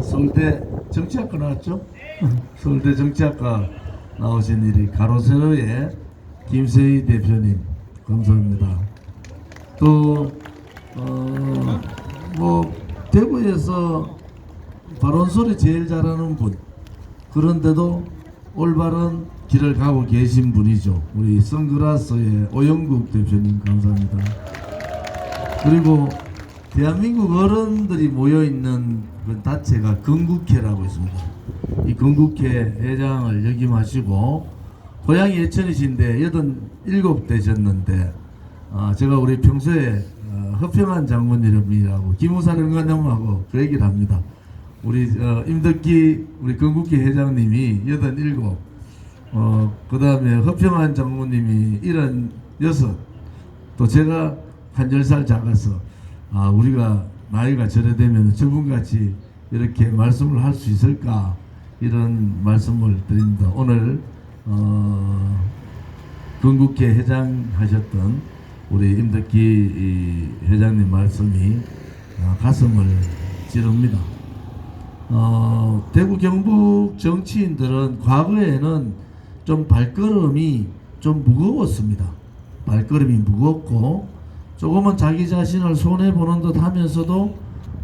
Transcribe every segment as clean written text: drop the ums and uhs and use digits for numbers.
서울대 정치학과 나왔죠? 서울대 정치학과 나오신 우리 가로세로의 김세희 대표님 감사합니다. 또 뭐 대구에서 발언소리 제일 잘하는 분, 그런데도 올바른 길을 가고 계신 분이죠. 우리 선글라스의 오영국 대표님 감사합니다. 그리고 대한민국 어른들이 모여있는 그 단체가 건국회라고 있습니다. 이 건국회 회장을 역임하시고 고향이 예천이신데 87 되셨는데 제가 우리 평소에 허평한 장모님이라고 기무사령관님하고 그 얘기를 합니다. 우리 임덕기 우리 건국회 회장님이 87, 그 다음에 허평한 장모님이 76, 또 제가 한 10살 작아서 우리가 나이가 저래 되면 저분같이 이렇게 말씀을 할 수 있을까, 이런 말씀을 드립니다. 오늘 건국회 회장 하셨던 우리 임덕기 회장님 말씀이 가슴을 찌릅니다. 대구 경북 정치인들은 과거에는 좀 발걸음이 좀 무거웠습니다. 발걸음이 무겁고 조금은 자기 자신을 손해보는 듯 하면서도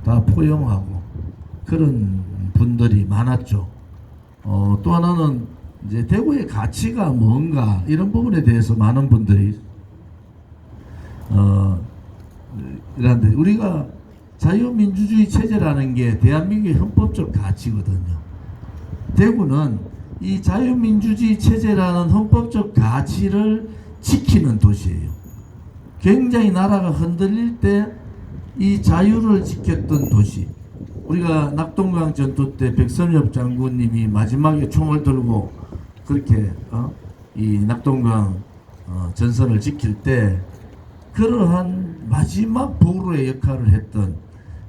다 포용하고 그런 분들이 많았죠. 또 하나는 이제 대구의 가치가 뭔가 이런 부분에 대해서 많은 분들이 이런데 우리가 자유민주주의 체제라는 게 대한민국의 헌법적 가치거든요. 대구는 이 자유민주주의 체제라는 헌법적 가치를 지키는 도시예요. 굉장히 나라가 흔들릴 때 이 자유를 지켰던 도시. 우리가 낙동강 전투 때 백선엽 장군님이 마지막에 총을 들고 그렇게 이 낙동강 전선을 지킬 때 그러한 마지막 보루의 역할을 했던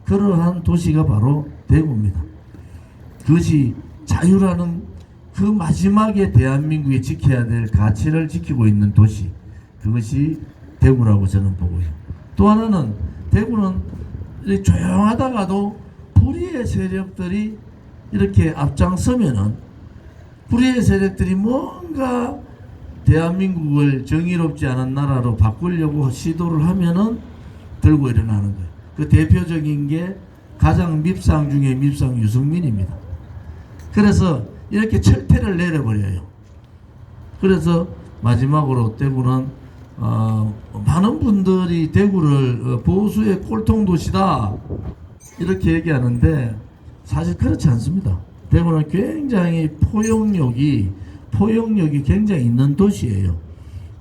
그러한 도시가 바로 대구입니다. 그것이 자유라는 그 마지막에 대한민국이 지켜야 될 가치를 지키고 있는 도시, 그것이 대구라고 저는 보고요. 또 하나는 대구는 조용하다가도 불의의 세력들이 이렇게 앞장서면은 불의의 세력들이 뭔가 대한민국을 정의롭지 않은 나라로 바꾸려고 시도를 하면은 들고 일어나는 거예요. 그 대표적인 게 가장 밉상 중에 밉상 유승민입니다. 그래서 이렇게 철퇴를 내려버려요. 그래서 마지막으로 대구는 많은 분들이 대구를 보수의 꼴통 도시다 이렇게 얘기하는데 사실 그렇지 않습니다. 대구는 굉장히 포용력이 굉장히 있는 도시예요.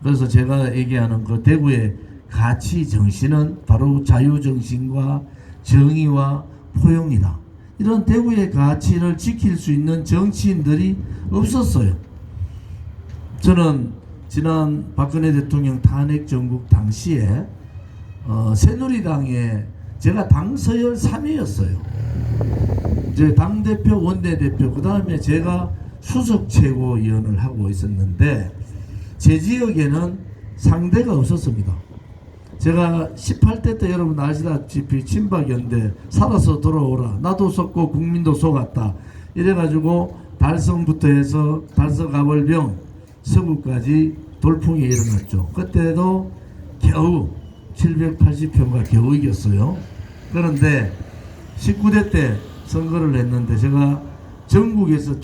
그래서 제가 얘기하는 그 대구의 가치 정신은 바로 자유 정신과 정의와 포용이다. 이런 대구의 가치를 지킬 수 있는 정치인들이 없었어요. 저는 지난 박근혜 대통령 탄핵 정국 당시에 새누리당에 제가 당 서열 3위였어요. 이제 당대표, 원내대표, 그 다음에 제가 수석 최고위원을 하고 있었는데 제 지역에는 상대가 없었습니다. 제가 18대 때 여러분 아시다시피 친박연대 살아서 돌아오라, 나도 속고 국민도 속았다 이래가지고 달성부터 해서 달서가벌병 서구까지 돌풍이 일어났죠. 그때도 겨우 780표가 겨우 이겼어요. 그런데 19대 때 선거를 했는데 제가 전국에서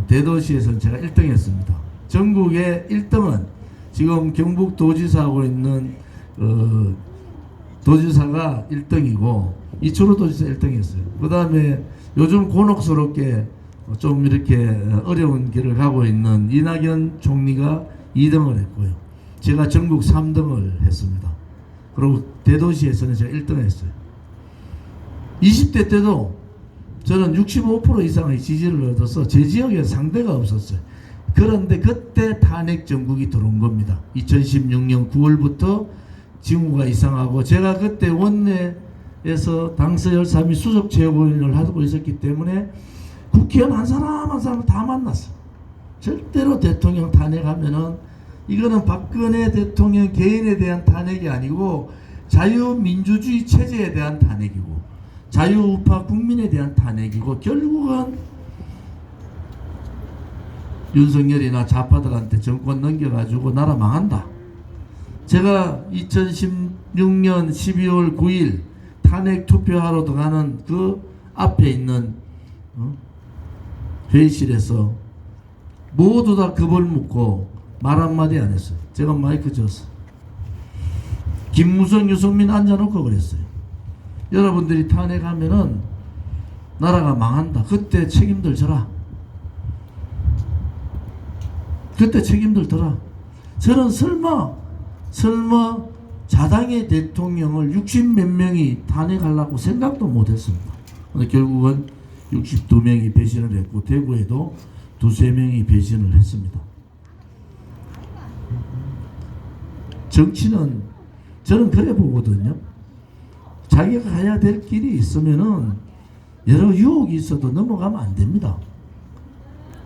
대도시에서 제가 1등 했습니다. 전국의 1등은 지금 경북도지사하고 있는 도지사가 1등이고 이철호 도지사 1등 했어요. 그 다음에 요즘 곤혹스럽게 좀 이렇게 어려운 길을 가고 있는 이낙연 총리가 2등을 했고요. 제가 전국 3등을 했습니다. 그리고 대도시에서는 제가 1등을 했어요. 20대 때도 저는 65% 이상의 지지를 얻어서 제 지역에 상대가 없었어요. 그런데 그때 탄핵 정국이 들어온 겁니다. 2016년 9월부터 징후가 이상하고 제가 그때 원내에서 당서열 3위 수석 최고위원을 하고 있었기 때문에 국회의원 한 사람 한 사람 다 만났어. 절대로 대통령 탄핵하면은 이거는 박근혜 대통령 개인에 대한 탄핵이 아니고 자유민주주의 체제에 대한 탄핵이고 자유우파 국민에 대한 탄핵이고 결국은 윤석열이나 좌파들한테 정권 넘겨가지고 나라 망한다. 제가 2016년 12월 9일 탄핵 투표하러 들어가는 그 앞에 있는 회의실에서 모두 다 겁을 먹고 말 한마디 안 했어요. 제가 마이크 줬어. 김무성, 유승민 앉아놓고 그랬어요. 여러분들이 탄핵하면은 나라가 망한다. 그때 책임들 져라. 그때 책임들 져라. 저는 설마 자당의 대통령을 60몇 명이 탄핵하려고 생각도 못했습니다. 근데 결국은 62명이 배신을 했고 대구에도 2~3명이 배신을 했습니다. 정치는 저는 그래 보거든요. 자기가 가야 될 길이 있으면은 여러 유혹이 있어도 넘어가면 안 됩니다.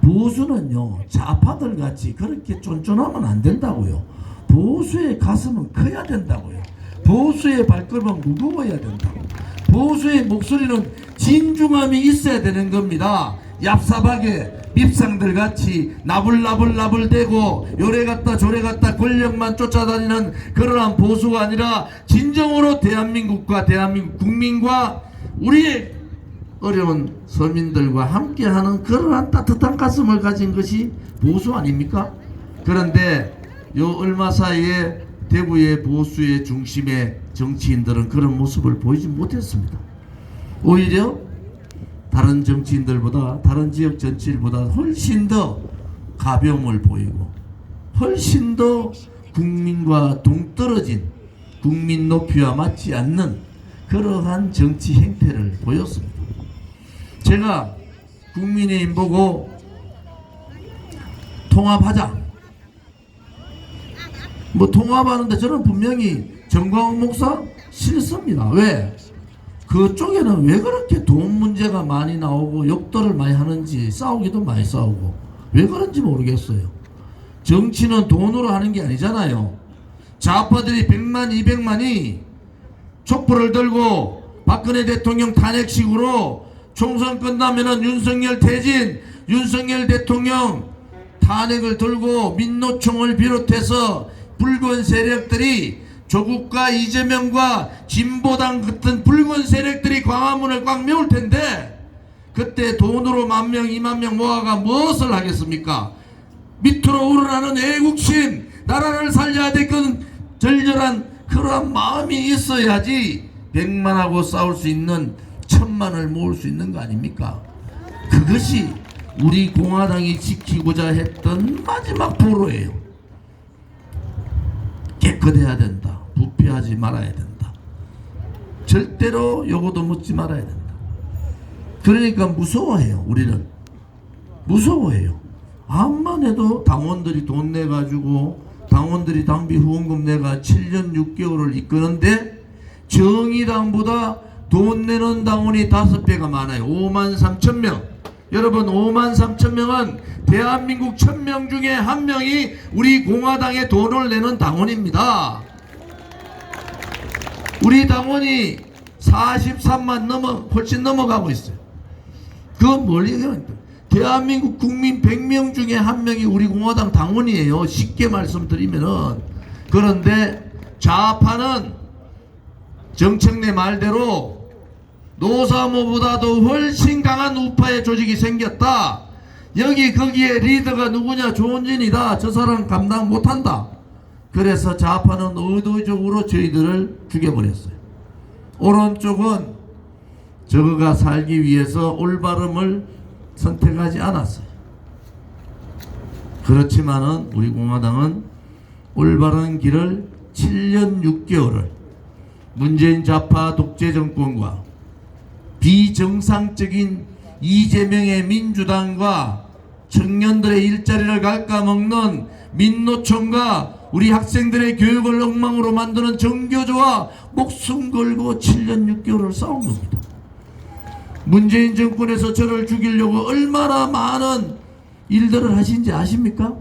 보수는요, 좌파들 같이 그렇게 쫀쫀하면 안 된다고요. 보수의 가슴은 커야 된다고요. 보수의 발걸음은 무거워야 된다고. 보수의 목소리는 진중함이 있어야 되는 겁니다. 얍삽하게 밉상들 같이 나불나불대고 요래 갔다 저래 갔다 권력만 쫓아다니는 그러한 보수가 아니라 진정으로 대한민국과 대한민국 국민과 우리의 어려운 서민들과 함께하는 그러한 따뜻한 가슴을 가진 것이 보수 아닙니까? 그런데 요 얼마 사이에 대구의 보수의 중심의 정치인들은 그런 모습을 보이지 못했습니다. 오히려 다른 정치인들보다 다른 지역 정치인보다 훨씬 더 가벼움을 보이고 훨씬 더 국민과 동떨어진 국민 높이와 맞지 않는 그러한 정치 행태를 보였습니다. 제가 국민의힘 보고 통합하자. 통합하는데 저는 분명히 정광훈 목사 싫습니다. 왜? 그쪽에는 왜 그렇게 돈 문제가 많이 나오고 욕도를 많이 하는지 싸우기도 많이 싸우고 왜 그런지 모르겠어요. 정치는 돈으로 하는 게 아니잖아요. 좌파들이 100만 200만이 촛불을 들고 박근혜 대통령 탄핵식으로 총선 끝나면은 윤석열 퇴진, 윤석열 대통령 탄핵을 들고 민노총을 비롯해서 붉은 세력들이 조국과 이재명과 진보당 같은 붉은 세력들이 광화문을 꽉 메울 텐데 그때 돈으로 10,000명, 20,000명 모아가 무엇을 하겠습니까? 밑으로 우러나는 애국심, 나라를 살려야 될 건 절절한 그러한 마음이 있어야지 100만하고 싸울 수 있는 1000만을 모을 수 있는 거 아닙니까? 그것이 우리 공화당이 지키고자 했던 마지막 보루예요. 깨끗해야 된다. 부패하지 말아야 된다. 절대로 요거도 묻지 말아야 된다. 그러니까 무서워해요. 우리는 무서워해요. 암만 해도 당원들이 돈 내가지고 당원들이 당비 후원금 내가 7년 6개월을 이끄는데 정의당보다 돈 내는 당원이 5배가 많아요. 53,000명. 여러분 53,000명은 대한민국 1000명 중에 1명이 우리 공화당에 돈을 내는 당원입니다. 우리 당원이 43만 훨씬 넘어가고 있어요. 그건 뭘 얘기하는 거예요? 대한민국 국민 100명 중에 1명이 우리 공화당 당원이에요. 쉽게 말씀드리면은. 그런데 좌파는 정청래 말대로 노사모보다도 훨씬 강한 우파의 조직이 생겼다. 여기 거기에 리더가 누구냐? 조원진이다. 저 사람 감당 못한다. 그래서 좌파는 의도적으로 저희들을 죽여버렸어요. 오른쪽은 저거가 살기 위해서 올바름을 선택하지 않았어요. 그렇지만은 우리 공화당은 올바른 길을 7년 6개월을 문재인 좌파 독재 정권과 비정상적인 이재명의 민주당과 청년들의 일자리를 갉아먹는 민노총과 우리 학생들의 교육을 엉망으로 만드는 정교조와 목숨 걸고 7년 6개월을 싸운 겁니다. 문재인 정권에서 저를 죽이려고 얼마나 많은 일들을 하신지 아십니까?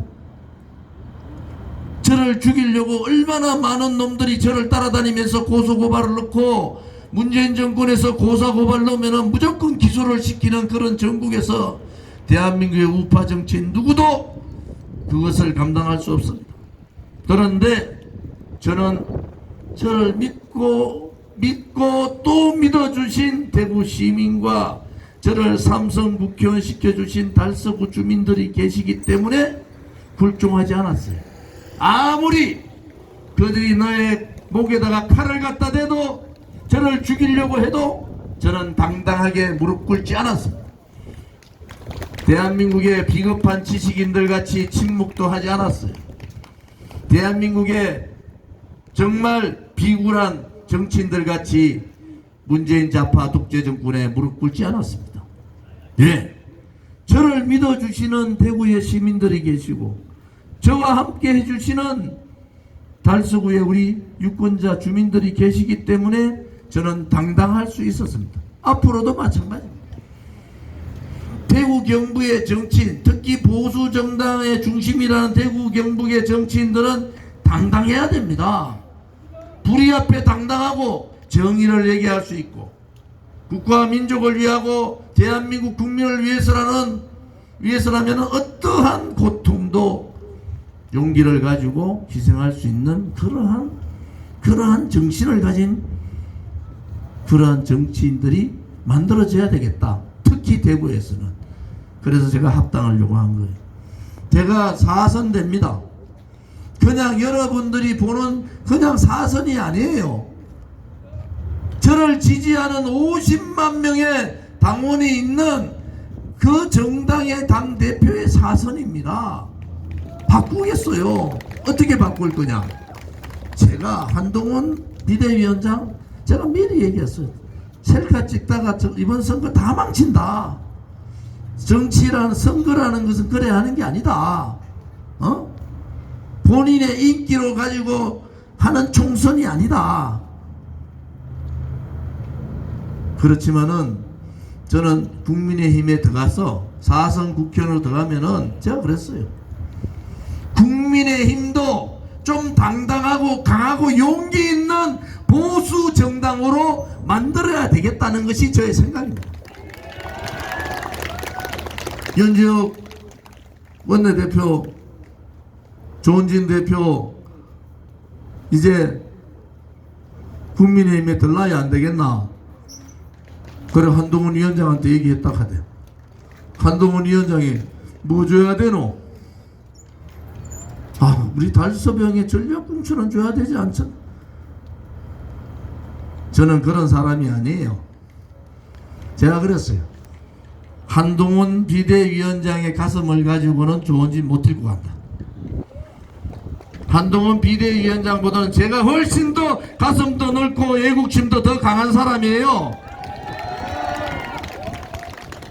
저를 죽이려고 얼마나 많은 놈들이 저를 따라다니면서 고소고발을 넣고 문재인 정권에서 고사고발 넣으면 무조건 기소를 시키는 그런 전국에서 대한민국의 우파 정치인 누구도 그것을 감당할 수 없습니다. 그런데 저는 저를 믿고 또 믿어주신 대구 시민과 저를 삼성 국회의원 시켜주신 달서구 주민들이 계시기 때문에 굴종하지 않았어요. 아무리 그들이 너의 목에다가 칼을 갖다 대도 저를 죽이려고 해도 저는 당당하게 무릎 꿇지 않았습니다. 대한민국의 비겁한 지식인들 같이 침묵도 하지 않았어요. 대한민국의 정말 비굴한 정치인들 같이 문재인 좌파 독재 정권에 무릎 꿇지 않았습니다. 예, 저를 믿어주시는 대구의 시민들이 계시고 저와 함께 해주시는 달서구의 우리 유권자 주민들이 계시기 때문에 저는 당당할 수 있었습니다. 앞으로도 마찬가지입니다. 대구 경북의 정치인, 특히 보수 정당의 중심이라는 대구 경북의 정치인들은 당당해야 됩니다. 불의 앞에 당당하고 정의를 얘기할 수 있고 국가와 민족을 위하고 대한민국 국민을 위해서라면 어떠한 고통도 용기를 가지고 희생할 수 있는 그러한 정신을 가진 그러한 정치인들이 만들어져야 되겠다. 특히 대구에서는. 그래서 제가 합당을 요구한 거예요. 제가 4선 됩니다. 그냥 여러분들이 보는 그냥 4선이 아니에요. 저를 지지하는 50만 명의 당원이 있는 그 정당의 당대표의 4선입니다. 바꾸겠어요. 어떻게 바꿀 거냐. 제가 한동훈 비대위원장 제가 미리 얘기했어요. 셀카 찍다가 이번 선거 다 망친다. 정치라는 선거라는 것은 그래 하는 게 아니다. 본인의 인기로 가지고 하는 총선이 아니다. 그렇지만은 저는 국민의힘에 들어가서 4선 국회의원으로 들어가면은 제가 그랬어요. 국민의힘도 좀 당당하고 강하고 용기 있는 보수 정당으로 만들어야 되겠다는 것이 저의 생각입니다. 연지혁 원내대표, 조은진 대표 이제 국민의힘에 들러야 안 되겠나? 그래 한동훈 위원장한테 얘기했다 하대. 한동훈 위원장이 뭐 줘야 되노? 우리 달서병에 전략공천은 줘야 되지 않죠? 저는 그런 사람이 아니에요. 제가 그랬어요. 한동훈 비대위원장의 가슴을 가지고는 조은진 못 들고 간다. 한동훈 비대위원장보다는 제가 훨씬 더 가슴도 넓고 애국심도 더 강한 사람이에요.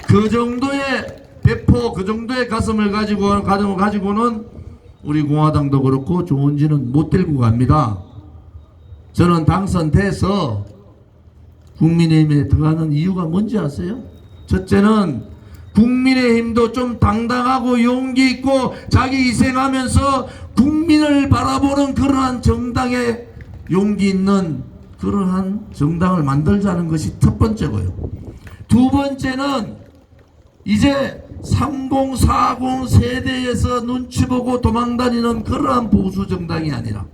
그 정도의 배포, 그 정도의 가슴을 가지고는 우리 공화당도 그렇고 조은진은 못 들고 갑니다. 저는 당선돼서 국민의힘에 들어가는 이유가 뭔지 아세요? 첫째는 국민의힘도 좀 당당하고 용기 있고 자기 희생하면서 국민을 바라보는 그러한 정당에 용기 있는 그러한 정당을 만들자는 것이 첫 번째고요. 두 번째는 이제 3040 세대에서 눈치 보고 도망다니는 그러한 보수 정당이 아니라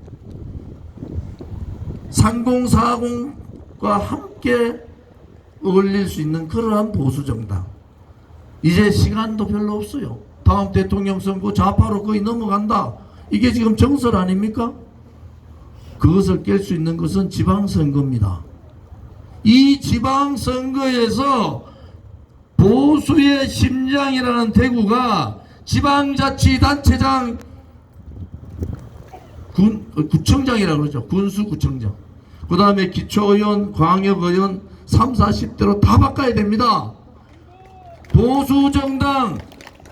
3040과 함께 어울릴 수 있는 그러한 보수 정당. 이제 시간도 별로 없어요. 다음 대통령 선거 좌파로 거의 넘어간다. 이게 지금 정설 아닙니까? 그것을 깰 수 있는 것은 지방선거입니다. 이 지방선거에서 보수의 심장이라는 대구가 지방자치단체장 구청장이라고 그러죠. 군수구청장. 그 다음에 기초의원, 광역의원 3, 40대로 다 바꿔야 됩니다. 보수정당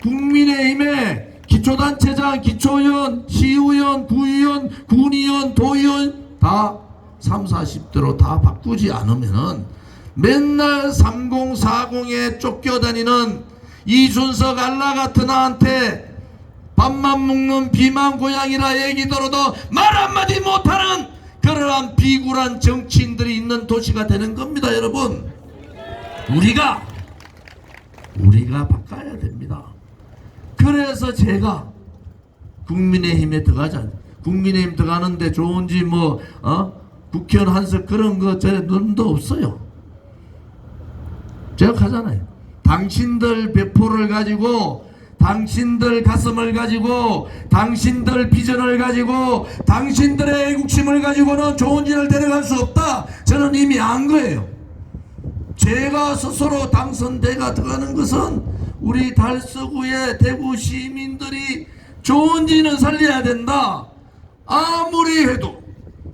국민의힘의 기초단체장, 기초의원, 시의원, 구의원, 군의원, 도의원 다 3, 40대로 다 바꾸지 않으면은 맨날 3040에 쫓겨다니는 이준석 알라 같은 나한테 밥만 먹는 비만 고양이라 얘기 들어도 말 한마디 못하는 그러한 비굴한 정치인들이 있는 도시가 되는 겁니다. 여러분, 우리가 바꿔야 됩니다. 그래서 제가 국민의힘에 들어가자. 국민의힘 들어가는데 좋은지 국회의원 한석 그런 거 제 눈도 없어요. 제가 가잖아요. 당신들 배포를 가지고, 당신들 가슴을 가지고, 당신들 비전을 가지고, 당신들의 애국심을 가지고는 좋은 일을 데려갈 수 없다. 저는 이미 안 거예요. 제가 스스로 당선돼가 들어가는 것은 우리 달서구의 대구 시민들이 좋은 일은 살려야 된다. 아무리 해도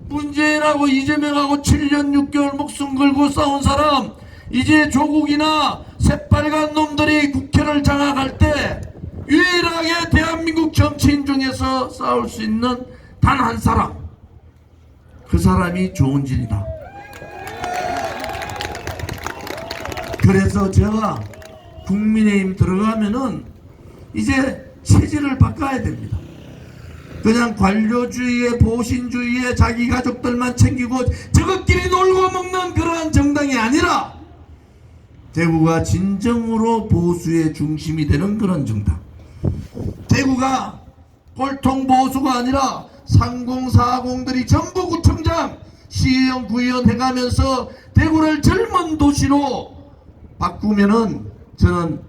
문재인하고 이재명하고 7년 6개월 목숨 걸고 싸운 사람, 이제 조국이나 새빨간 놈들이 국회를 장악할 때 유일하게 대한민국 정치인 중에서 싸울 수 있는 단 한 사람, 그 사람이 조은진이다. 그래서 제가 국민의힘 들어가면은 이제 체질을 바꿔야 됩니다. 그냥 관료주의에, 보신주의에 자기 가족들만 챙기고 저것끼리 놀고 먹는 그러한 정당이 아니라 대구가 진정으로 보수의 중심이 되는 그런 정당. 대구가 꼴통 보수가 아니라 상공사공들이 전부 구청장, 시의원, 구의원 해가면서 대구를 젊은 도시로 바꾸면은 저는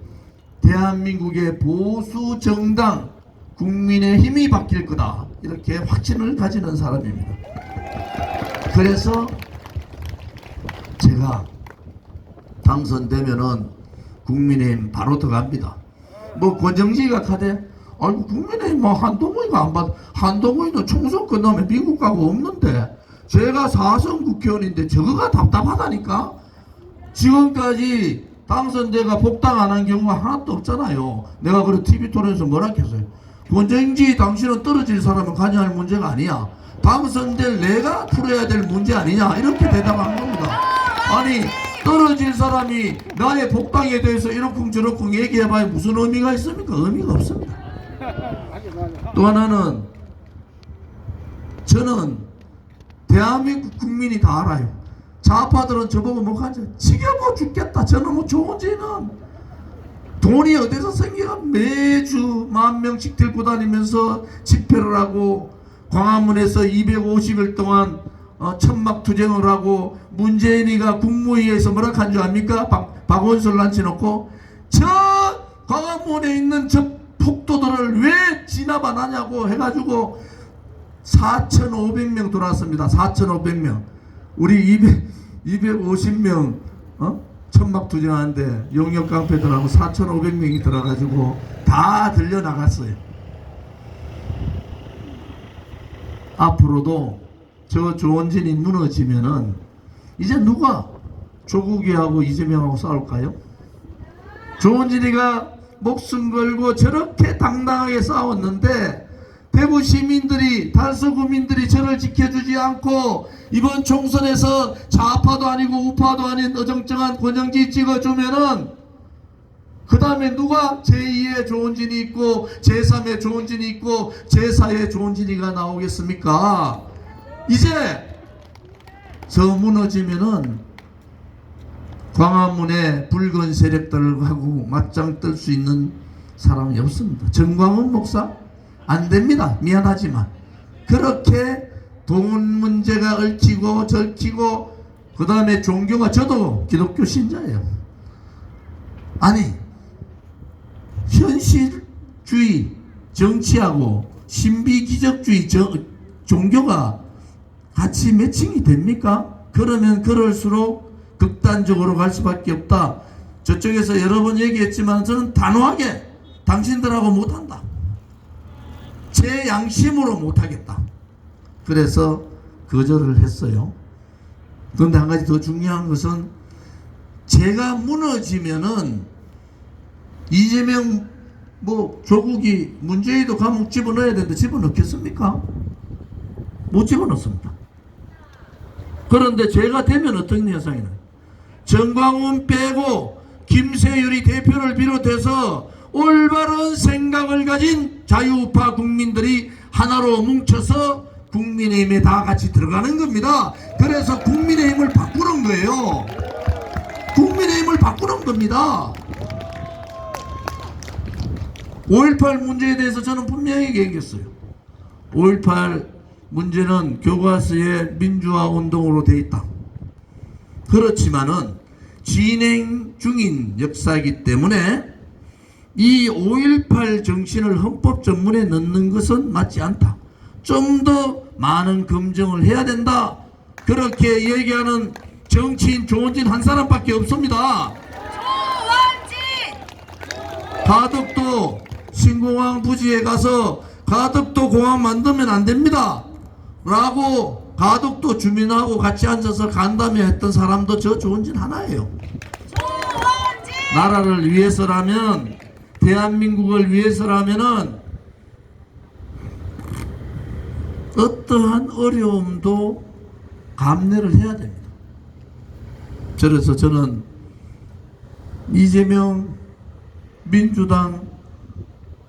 대한민국의 보수 정당 국민의힘이 바뀔 거다, 이렇게 확신을 가지는 사람입니다. 그래서 제가 당선되면은 국민의힘 바로 들어갑니다. 권정지가 가대, 아이고 국민의힘 한동훈이가 안 받, 한동훈이도 총선 끝나면 미국 가고 없는데, 제가 4선 국회의원인데 저거가 답답하다니까. 지금까지 당선자가 복당 안 한 경우가 하나도 없잖아요. 내가 그래 TV 토론에서 뭐라 했어요. 권정지 당신은 떨어질 사람은 관여할 문제가 아니야. 당선될 내가 풀어야 될 문제 아니냐, 이렇게 대답한 겁니다. 아니, 떨어질 사람이 나의 복당에 대해서 이러쿵저러쿵 얘기해봐야 무슨 의미가 있습니까? 의미가 없습니다. 또 하나는, 저는 대한민국 국민이 다 알아요. 좌파들은 저보고 뭐하지? 지겨워 죽겠다. 저놈의 조은진은 돈이 어디서 생겨? 매주 10,000명씩 들고 다니면서 집회를 하고, 광화문에서 250일 동안 천막투쟁을 하고, 문재인이가 국무회의에서 뭐라 한 줄 압니까? 박원순을 앉혀놓고 저 광화문에 있는 저 폭도들을 왜 진압 안 하냐고 해가지고 4,500명 돌아왔습니다. 4,500명. 우리 250명 천막투쟁하는데 용역깡패들하고 4,500명이 들어가지고 다 들려나갔어요. 앞으로도 저 조은진이 무너지면은 이제 누가 조국이하고 이재명하고 싸울까요? 조은진이가 목숨 걸고 저렇게 당당하게 싸웠는데 대구 시민들이, 달서구민들이 저를 지켜주지 않고 이번 총선에서 좌파도 아니고 우파도 아닌 어정쩡한 권영지 찍어주면은 그 다음에 누가 제2의 조은진이 있고 제3의 조은진이 있고 제4의 조은진이가 나오겠습니까? 이제 저 무너지면은 광화문에 붉은 세력들하고 맞짱 뜰 수 있는 사람이 없습니다. 정광훈 목사? 안 됩니다. 미안하지만. 그렇게 돈 문제가 얽히고 절키고, 그 다음에 종교가, 저도 기독교 신자예요. 아니, 현실주의 정치하고 신비기적주의 종교가 같이 매칭이 됩니까? 그러면 그럴수록 극단적으로 갈 수밖에 없다. 저쪽에서 여러 번 얘기했지만 저는 단호하게 당신들하고 못한다. 제 양심으로 못하겠다. 그래서 거절을 했어요. 그런데 한 가지 더 중요한 것은, 제가 무너지면은 이재명 조국이 문재인도 감옥 집어넣어야 되는데 집어넣겠습니까? 못 집어넣습니다. 그런데 제가 되면 어떤 현상이 나요? 정광훈 빼고 김세율이 대표를 비롯해서 올바른 생각을 가진 자유우파 국민들이 하나로 뭉쳐서 국민의힘에 다 같이 들어가는 겁니다. 그래서 국민의힘을 바꾸는 거예요. 국민의힘을 바꾸는 겁니다. 5.18 문제에 대해서 저는 분명히 얘기했어요. 5.18 문제는 교과서의 민주화 운동으로 돼 있다. 그렇지만은 진행 중인 역사이기 때문에 이 5.18 정신을 헌법 전문에 넣는 것은 맞지 않다. 좀 더 많은 검증을 해야 된다. 그렇게 얘기하는 정치인 조원진 한 사람밖에 없습니다. 조원진! 가덕도 신공항 부지에 가서 가덕도 공항 만들면 안 됩니다 라고 가덕도 주민하고 같이 앉아서 간담회 했던 사람도 저 조원진 하나예요. 조원진! 나라를 위해서라면, 대한민국을 위해서라면은 어떠한 어려움도 감내를 해야 됩니다. 그래서 저는 이재명 민주당,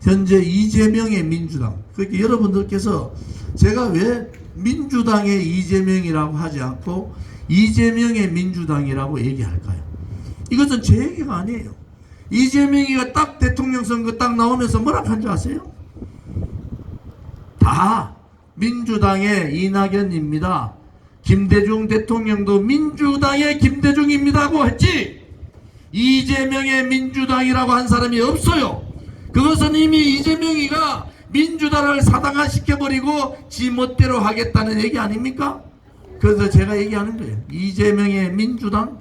현재 이재명의 민주당, 그렇게 여러분들께서 제가 왜 민주당의 이재명이라고 하지 않고 이재명의 민주당이라고 얘기할까요? 이것은 제 얘기가 아니에요. 이재명이가 딱 대통령 선거 딱 나오면서 뭐라 한 줄 아세요? 다 민주당의 이낙연입니다. 김대중 대통령도 민주당의 김대중입니다고 했지, 이재명의 민주당이라고 한 사람이 없어요. 그것은 이미 이재명이가 민주당을 사당화시켜버리고 지 멋대로 하겠다는 얘기 아닙니까? 그래서 제가 얘기하는 거예요. 이재명의 민주당,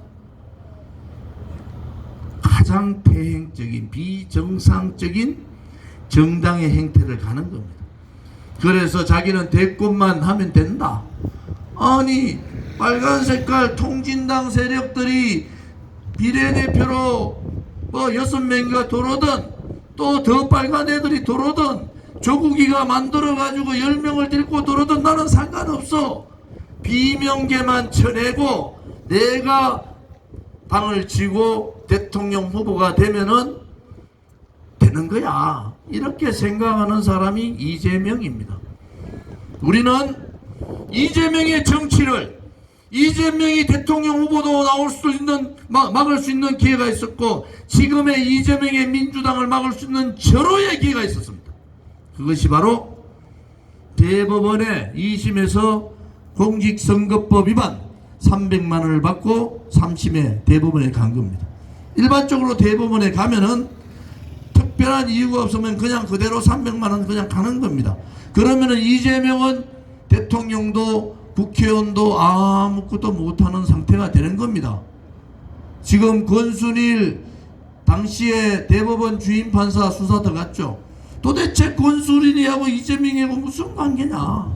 가장 퇴행적인 비정상적인 정당의 행태를 가는 겁니다. 그래서 자기는 대권만 하면 된다. 아니, 빨간 색깔 통진당 세력들이 비례대표로 뭐 6명이가 들어오든 또 더 빨간 애들이 들어오든 조국이가 만들어가지고 10명을 데리고 들어오든 나는 상관없어. 비명계만 쳐내고 내가 당을 지고 대통령 후보가 되면은 되는 거야. 이렇게 생각하는 사람이 이재명입니다. 우리는 이재명의 정치를, 이재명이 대통령 후보도 나올 수 있는, 막을 수 있는 기회가 있었고, 지금의 이재명의 민주당을 막을 수 있는 절호의 기회가 있었습니다. 그것이 바로 대법원의 2심에서 공직선거법 위반 300만 원을 받고 3심에 대법원에 간 겁니다. 일반적으로 대법원에 가면은 특별한 이유가 없으면 그냥 그대로 300만 원 그냥 가는 겁니다. 그러면은 이재명은 대통령도 국회의원도 아무것도 못하는 상태가 되는 겁니다. 지금 권순일 당시에 대법원 주임 판사 수사 들어갔죠. 도대체 권순일이하고 이재명이하고 무슨 관계냐?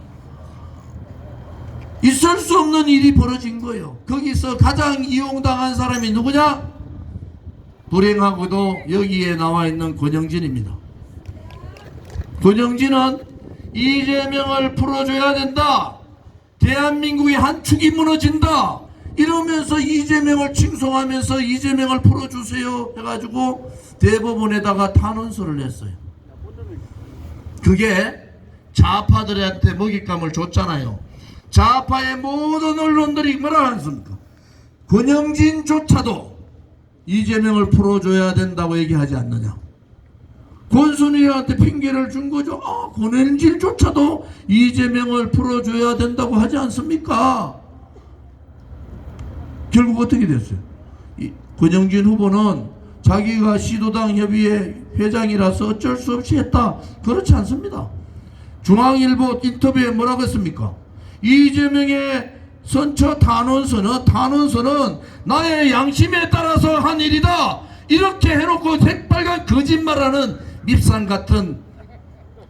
있을 수 없는 일이 벌어진 거예요. 거기서 가장 이용당한 사람이 누구냐? 불행하고도 여기에 나와 있는 권영진입니다. 권영진은 이재명을 풀어줘야 된다, 대한민국의 한 축이 무너진다 이러면서 이재명을 칭송하면서 이재명을 풀어주세요 해가지고 대법원에다가 탄원서를 냈어요. 그게 좌파들한테 먹잇감을 줬잖아요. 좌파의 모든 언론들이 뭐라 하습니까? 권영진조차도 이재명을 풀어줘야 된다고 얘기하지 않느냐. 권순일한테 핑계를 준 거죠. 권영진조차도 이재명을 풀어줘야 된다고 하지 않습니까? 결국 어떻게 됐어요? 권영진 후보는 자기가 시도당 협의회 회장이라서 어쩔 수 없이 했다. 그렇지 않습니다. 중앙일보 인터뷰에 뭐라고 했습니까? 이재명의 선처 탄원서는 나의 양심에 따라서 한 일이다 이렇게 해놓고 새빨간 거짓말하는 밉상 같은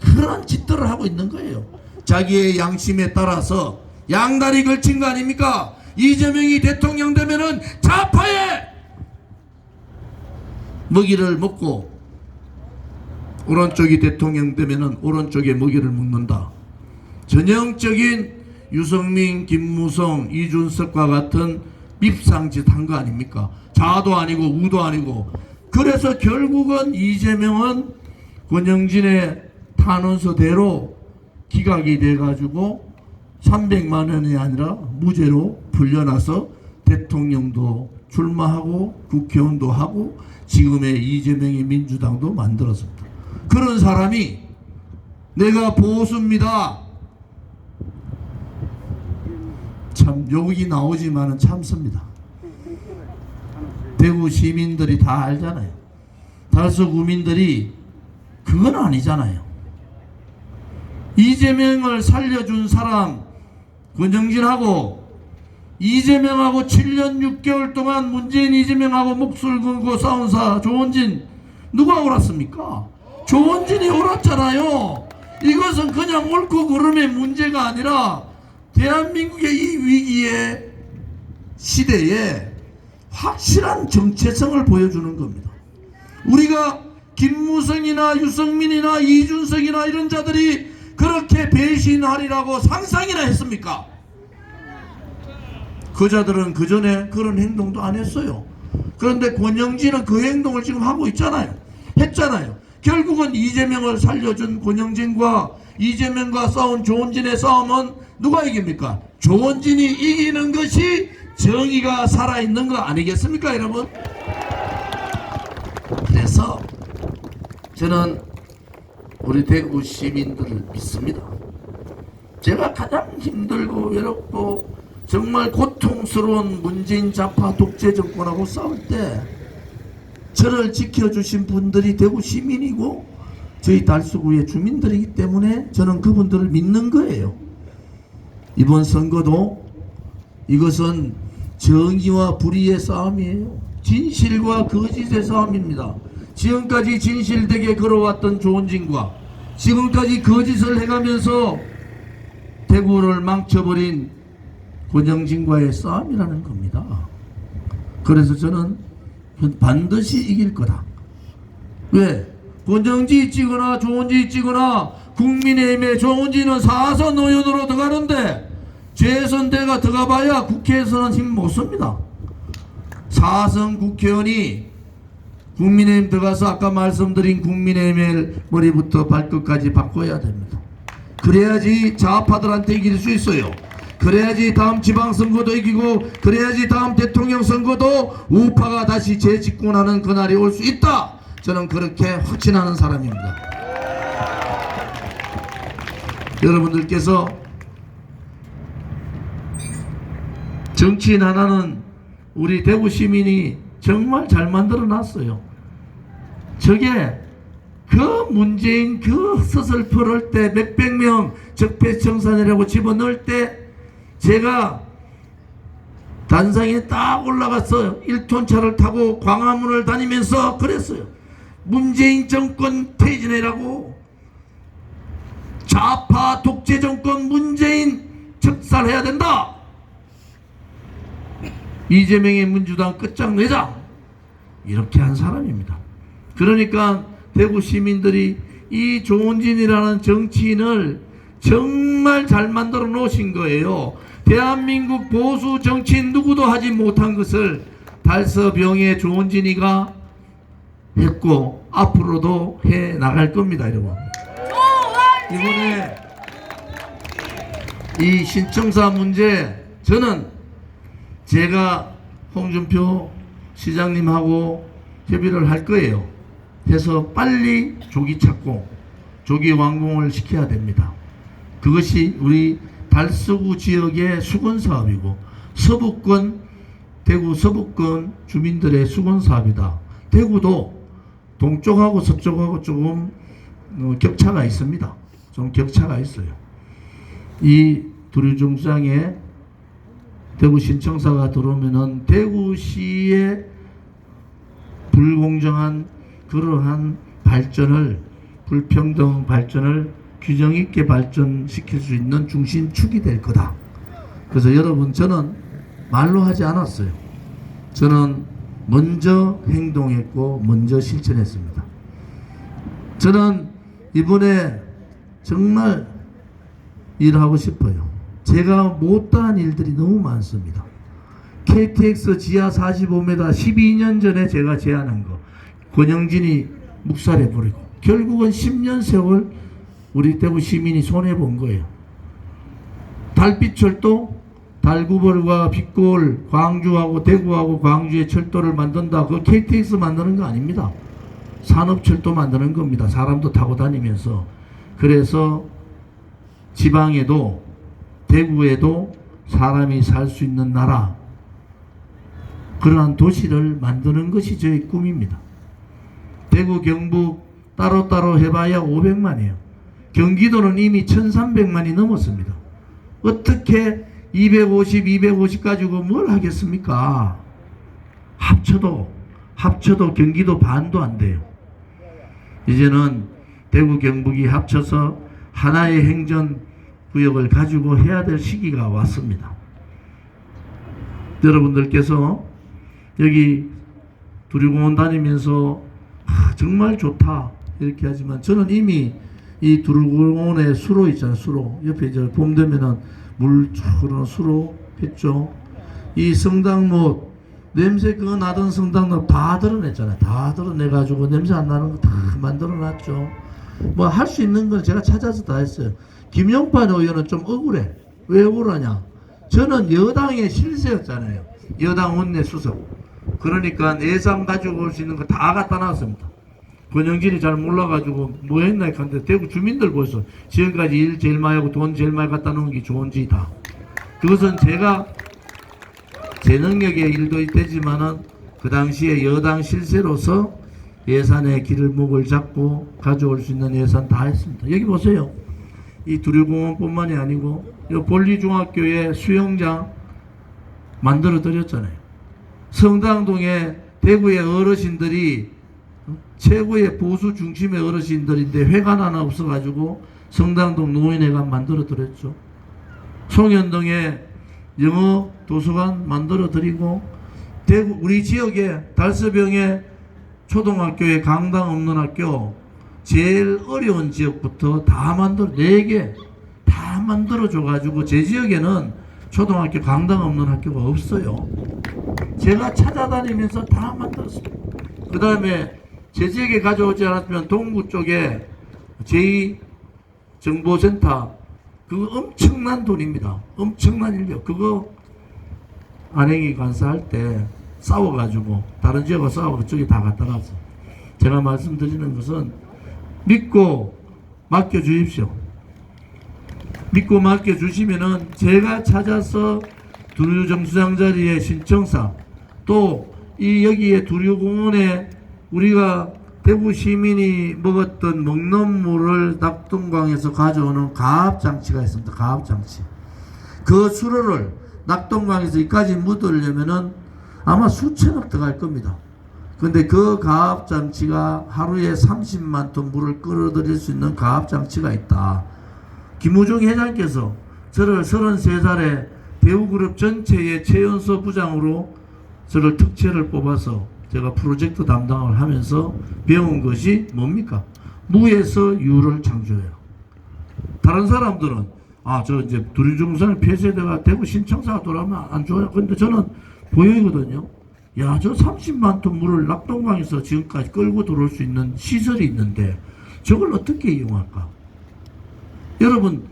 그런 짓들을 하고 있는 거예요. 자기의 양심에 따라서 양다리 걸친 거 아닙니까? 이재명이 대통령 되면은 좌파의 먹이를 먹고 오른쪽이 대통령 되면은 오른쪽에 먹이를 먹는다. 전형적인 유승민, 김무성, 이준석과 같은 밉상짓 한 거 아닙니까? 좌도 아니고 우도 아니고. 그래서 결국은 이재명은 권영진의 탄원서대로 기각이 돼가지고 300만 원이 아니라 무죄로 풀려나서 대통령도 출마하고 국회의원도 하고 지금의 이재명의 민주당도 만들었습니다. 그런 사람이 내가 보수입니다. 참 욕이 나오지만은 참습니다. 대구 시민들이 다 알잖아요. 달서 구민들이 그건 아니잖아요. 이재명을 살려준 사람 권영진하고 이재명하고 7년 6개월 동안 문재인 이재명하고 목소리 걸고 싸운 사 조원진 누가 옳았습니까? 조원진이 옳았잖아요. 이것은 그냥 옳고 그름의 문제가 아니라 대한민국의 이 위기의 시대에 확실한 정체성을 보여주는 겁니다. 우리가 김무성이나 유승민이나 이준석이나 이런 자들이 그렇게 배신하리라고 상상이나 했습니까? 그 자들은 그 전에 그런 행동도 안 했어요. 그런데 권영진은 그 행동을 지금 하고 있잖아요. 했잖아요. 결국은 이재명을 살려준 권영진과 이재명과 싸운 조원진의 싸움은 누가 이깁니까? 조원진이 이기는 것이 정의가 살아있는 거 아니겠습니까, 여러분? 그래서 저는 우리 대구 시민들을 믿습니다. 제가 가장 힘들고 외롭고 정말 고통스러운 문재인 좌파 독재 정권하고 싸울 때 저를 지켜주신 분들이 대구 시민이고 저희 달서구의 주민들이기 때문에 저는 그분들을 믿는 거예요. 이번 선거도 이것은 정의와 불의의 싸움이에요. 진실과 거짓의 싸움입니다. 지금까지 진실되게 걸어왔던 조원진과 지금까지 거짓을 해가면서 대구를 망쳐버린 권영진과의 싸움이라는 겁니다. 그래서 저는 반드시 이길 거다. 왜? 권영진이 찍거나 조원진이 찍거나 국민의힘의 조원진은 4선 의원으로 들어가는데 재선대가 들어가봐야 국회에서는 힘 못 씁니다. 4선 국회의원이 국민의힘 들어가서 아까 말씀드린 국민의힘의 머리부터 발끝까지 바꿔야 됩니다. 그래야지 좌파들한테 이길 수 있어요. 그래야지 다음 지방선거도 이기고 그래야지 다음 대통령 선거도 우파가 다시 재집권하는 그날이 올 수 있다. 저는 그렇게 확신하는 사람입니다. 여러분들께서 정치인 하나는 우리 대구 시민이 정말 잘 만들어 놨어요. 저게 그 문재인 그 서슬퍼럴 때 몇백 명 적폐청산이라고 집어넣을 때 제가 단상에 딱 올라가서 1톤 차를 타고 광화문을 다니면서 그랬어요. 문재인 정권 퇴진해라고. 좌파 독재 정권 문재인 척살해야 된다. 이재명의 민주당 끝장내자. 이렇게 한 사람입니다. 그러니까 대구 시민들이 이 조원진이라는 정치인을 정말 잘 만들어 놓으신 거예요. 대한민국 보수 정치인 누구도 하지 못한 것을 달서병의 조원진이가 했고 앞으로도 해 나갈 겁니다, 여러분. 이번에 이 신청사 문제 저는 제가 홍준표 시장님하고 협의를 할 거예요. 해서 빨리 조기 찾고 조기 완공을 시켜야 됩니다. 그것이 우리 달서구 지역의 수건사업이고 서북권 대구 서북권 주민들의 수건사업이다. 대구도 동쪽하고 서쪽하고 조금 격차가 있습니다. 좀 격차가 있어요. 이 두류정장에 대구 신청사가 들어오면은 대구시의 불공정한 그러한 발전을 불평등 발전을 균형 있게 발전시킬 수 있는 중심축이 될 거다. 그래서 여러분 저는 말로 하지 않았어요. 저는 먼저 행동했고 먼저 실천했습니다. 저는 이번에 정말 일하고 싶어요. 제가 못다한 일들이 너무 많습니다. KTX 지하 45m 12년 전에 제가 제안한 거 권영진이 묵살해버리고 결국은 10년 세월 우리 대구 시민이 손해본 거예요. 달빛철도, 달구벌과 빛골, 광주하고 대구하고 광주의 철도를 만든다. 그 KTX 만드는 거 아닙니다. 산업철도 만드는 겁니다. 사람도 타고 다니면서. 그래서 지방에도, 대구에도 사람이 살 수 있는 나라, 그러한 도시를 만드는 것이 저의 꿈입니다. 대구, 경북 따로따로 해봐야 500만이에요. 경기도는 이미 1300만이 넘었습니다. 어떻게 250 가지고 뭘 하겠습니까? 합쳐도 경기도 반도 안 돼요. 이제는 대구, 경북이 합쳐서 하나의 행정구역을 가지고 해야 될 시기가 왔습니다. 여러분들께서 여기 두류공원 다니면서 정말 좋다 이렇게 하지만, 저는 이미 이 두류공원의 수로 있잖아요. 수로 옆에 이제 봄 되면은 물 흐르는 수로 했죠. 이 성당못 냄새 그거 나던 성당못 다 드러냈잖아요. 다 드러내가지고 냄새 안 나는 거 다 만들어놨죠. 뭐 할 수 있는 건 제가 찾아서 다 했어요. 김용판 의원은 좀 억울해. 왜 억울하냐? 저는 여당의 실세였잖아요. 여당 원내 수석. 그러니까 예산 가지고 올 수 있는 거 다 갖다 놨습니다. 권영진이 잘 몰라가지고 뭐 했나 했는데 대구 주민들 벌써 지금까지 일 제일 많이 하고 돈 제일 많이 갖다 놓은 게 좋은지 다. 그것은 제가 제 능력의 일도 되지만은 그 당시에 여당 실세로서 예산의 길목을 잡고 가져올 수 있는 예산 다 했습니다. 여기 보세요. 이 두류공원뿐만이 아니고 이 볼리중학교에 수영장 만들어 드렸잖아요. 성당동에 대구의 어르신들이 최고의 보수 중심의 어르신들인데 회관 하나 없어가지고 성당동 노인회관 만들어 드렸죠. 송현동에 영어 도서관 만들어 드리고, 대구 우리 지역에 달서병에 초등학교에 강당 없는 학교 제일 어려운 지역부터 다 만들어 4개 다 만들어 줘가지고 제 지역에는 초등학교 강당 없는 학교가 없어요. 제가 찾아다니면서 다 만들었습니다. 그 다음에 제 지역에 가져오지 않았으면 동구 쪽에 제2정보센터 그거 엄청난 돈입니다. 엄청난 인력. 그거 안행이 간사할 때 싸워가지고 다른 지역과 싸워 그쪽에 다 갖다 놨어. 제가 말씀드리는 것은 믿고 맡겨주십시오. 믿고 맡겨주시면은 제가 찾아서 두류정수장 자리에 신청사, 또 이 여기에 두류공원에 우리가 대구 시민이 먹었던 먹는 물을 낙동강에서 가져오는 가압장치가 있습니다. 가압장치. 그 수로를 낙동강에서 이까지 묻으려면은 아마 수천억 들어갈 겁니다. 근데 그 가압장치가 하루에 30만 톤 물을 끌어들일 수 있는 가압장치가 있다. 김우중 회장께서 저를 33살에 대우그룹 전체의 최연소 부장으로 저를 특채를 뽑아서 제가 프로젝트 담당을 하면서 배운 것이 뭡니까? 무에서 유를 창조해요. 다른 사람들은 저 이제 두류중산 폐쇄대가 되고 신청사가 돌아오면 안 좋아요. 근데 저는 보여이거든요. 야, 저 30만 톤 물을 낙동강에서 지금까지 끌고 들어올 수 있는 시설이 있는데 저걸 어떻게 이용할까? 여러분,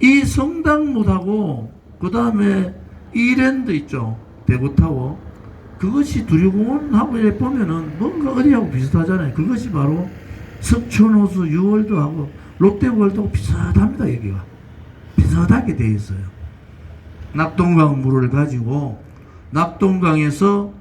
이 성당못하고 그 다음에 이랜드 있죠. 대구타워. 그것이 두류공원하고 보면은 뭔가 어디하고 비슷하잖아요. 그것이 바로 석촌호수 유월드하고 롯데월드하고 비슷합니다. 여기가 비슷하게 돼 있어요. 낙동강 물을 가지고 낙동강에서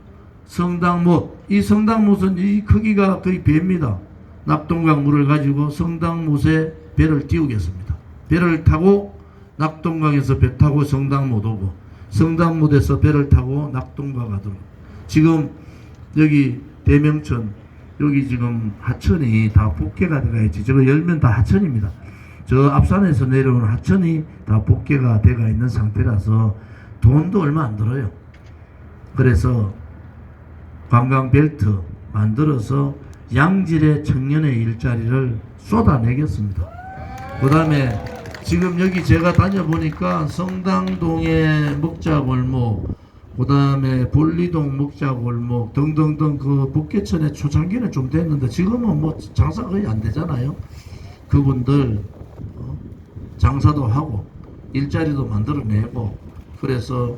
성당못, 이 성당못은 이 크기가 거의 배입니다. 낙동강 물을 가지고 성당못에 배를 띄우겠습니다. 배를 타고 낙동강에서 배 타고 성당못 오고, 성당못에서 배를 타고 낙동강 가도록. 지금 여기 대명천, 여기 지금 하천이 다 복개가 되어 있지. 저거 열면 다 하천입니다. 저 앞산에서 내려오는 하천이 다 복개가 되어 있는 상태라서 돈도 얼마 안 들어요. 그래서 관광벨트 만들어서 양질의 청년의 일자리를 쏟아내겠습니다. 그 다음에 지금 여기 제가 다녀보니까 성당동의 먹자골목, 그 다음에 볼리동 먹자골목 등등등 그 복개천의 초창기는 좀 됐는데 지금은 뭐 장사가 거의 안 되잖아요. 그분들 장사도 하고 일자리도 만들어내고 그래서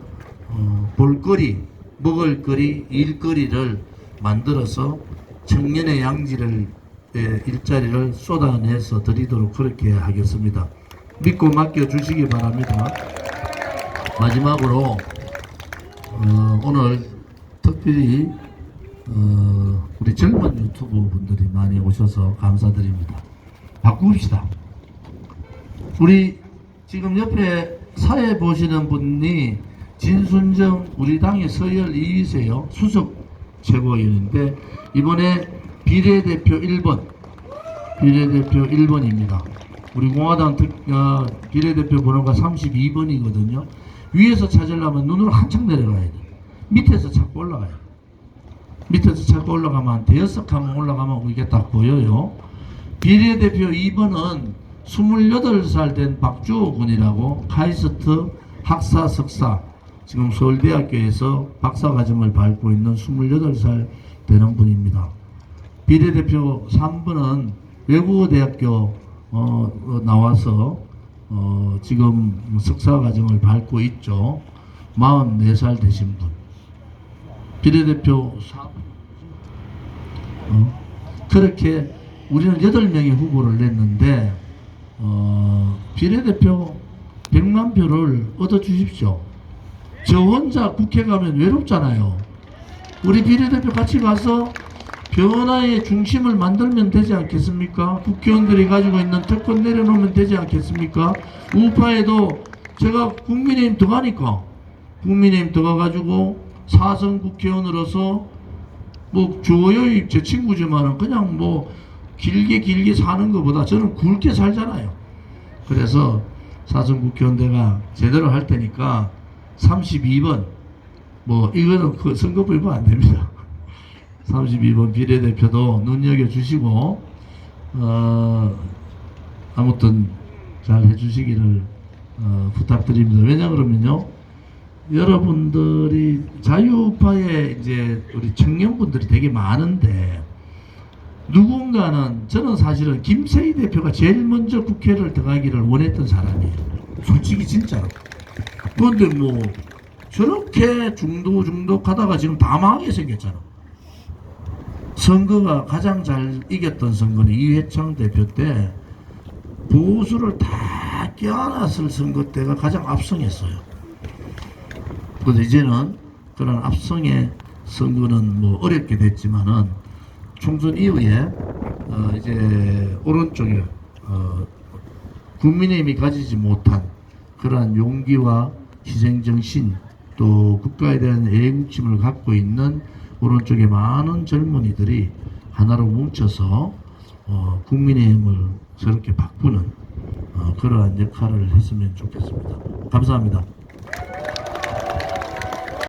볼거리, 먹을거리, 일거리를 만들어서 청년의 양질을 일자리를 쏟아내서 드리도록 그렇게 하겠습니다. 믿고 맡겨 주시기 바랍니다. 마지막으로 오늘 특별히 우리 젊은 유튜브 분들이 많이 오셔서 감사드립니다. 바꿉시다. 우리 지금 옆에 사회 보시는 분이 진순정 우리 당의 서열 2위세요. 수석 최고위원인데 이번에 비례대표 1번입니다. 우리 공화당 비례대표 번호가 32번이거든요. 위에서 찾으려면 눈으로 한참 내려가야 돼. 밑에서 찾고 올라가야 돼. 밑에서 찾고 올라가면 한 대여섯 칸 올라가면 이게 딱 보여요. 비례대표 2번은 28살 된 박주호 군이라고 카이스트 학사 석사 지금 서울대학교에서 박사과정을 밟고 있는 28살 되는 분입니다. 비례대표 3번은 외국어대학교 나와서 지금 석사과정을 밟고 있죠. 44살 되신 분. 비례대표 4번. 그렇게 우리는 8명의 후보를 냈는데 비례대표 100만 표를 얻어 주십시오. 저 혼자 국회 가면 외롭잖아요. 우리 비례대표 같이 가서 변화의 중심을 만들면 되지 않겠습니까? 국회의원들이 가지고 있는 특권 내려놓으면 되지 않겠습니까? 우파에도 제가 국민의힘 들어가니까 국민의힘 들어가가지고 4선 국회의원으로서 뭐 주호영이 제 친구지만은 그냥 뭐 길게 사는 것보다 저는 굵게 살잖아요. 그래서 4선 국회의원 내가 제대로 할 테니까 32번 뭐 이거는 그 선거법 위반 안 됩니다. 32번 비례대표도 눈여겨주시고 아무튼 잘 해주시기를 부탁드립니다. 왜냐 그러면요 여러분들이 자유우파에 이제 우리 청년분들이 되게 많은데 누군가는 저는 사실은 김세희 대표가 제일 먼저 국회를 들어가기를 원했던 사람이에요. 솔직히 진짜로. 그런데 뭐 저렇게 중독하다가 지금 다 망하게 생겼잖아. 선거가 가장 잘 이겼던 선거는 이회창 대표 때 보수를 다 껴안았을 선거 때가 가장 압승했어요. 그래서 이제는 그런 압승의 선거는 뭐 어렵게 됐지만은 총선 이후에 이제 오른쪽에 국민의힘이 가지지 못한 그러한 용기와 희생정신 또 국가에 대한 애국심을 갖고 있는 오른쪽에 많은 젊은이들이 하나로 뭉쳐서 국민의힘을 저렇게 바꾸는 그러한 역할을 했으면 좋겠습니다. 감사합니다.